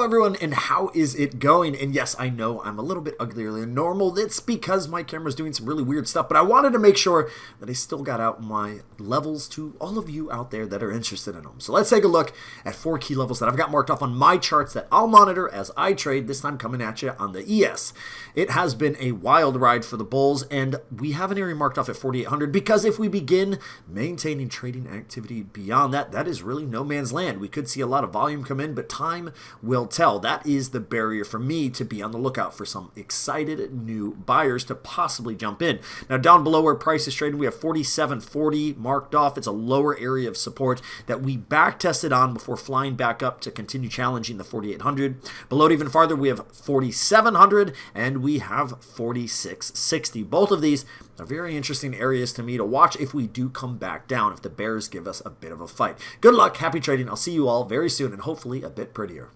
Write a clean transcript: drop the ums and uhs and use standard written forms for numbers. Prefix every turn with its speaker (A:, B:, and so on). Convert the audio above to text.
A: Hello everyone, and how is it going? And yes, I know I'm a little bit uglier than normal. That's because my camera's doing some really weird stuff, but I wanted to make sure that I still got out my levels to all of you out there that are interested in them. So let's take a look at 4 key levels that I've got marked off on my charts that I'll monitor as I trade, this time coming at you on the ES. It has been a wild ride for the bulls, and we have an area marked off at 4,800 because if we begin maintaining trading activity beyond that, that is really no man's land. We could see a lot of volume come in, but time will tell. That is the barrier for me to be on the lookout for some excited new buyers to possibly jump in. Now down below where price is trading, we have 47.40 marked off. It's a lower area of support that we back tested on before flying back up to continue challenging the 4,800. Below it even farther, we have 4,700 and we have 46.60. Both of these are very interesting areas to me to watch if we do come back down, if the bears give us a bit of a fight. Good luck, happy trading. I'll see you all very soon and hopefully a bit prettier.